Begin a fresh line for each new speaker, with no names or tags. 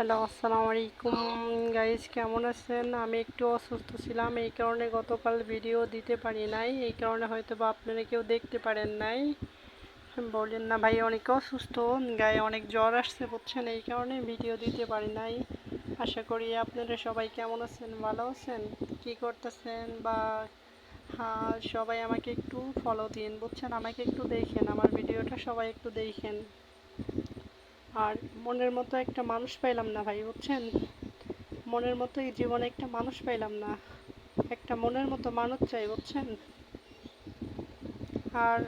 Hello, আসসালামু আলাইকুম guys, কেমন আছেন? আমি একটু অসুস্থ ছিলাম, এই কারণে গতকাল ভিডিও দিতে পারি নাই। এই কারণে হয়তো বা আপনারা কেউ দেখতে পারেন নাই। বলেন না ভাই, অনেক অসুস্থ, গায়ে অনেক জ্বর আসছে বুঝছেন, এই কারণে ভিডিও দিতে পারি নাই। আশা করি আপনারা সবাই কেমন আছেন, ভালো আছেন, কি করতেছেন বা হ্যাঁ, সবাই আমাকে একটু ফলো দিন বুঝছেন, আমাকে একটু দেখেন, আমার ভিডিওটা সবাই একটু দেখেন। আর মনের মতো একটা মানুষ পাইলাম না ভাই বুঝছেন, মনের মতো এই জীবনে একটা মানুষ পাইলাম না, একটা মনের মতো মানুষ চাই বুঝছেন। আর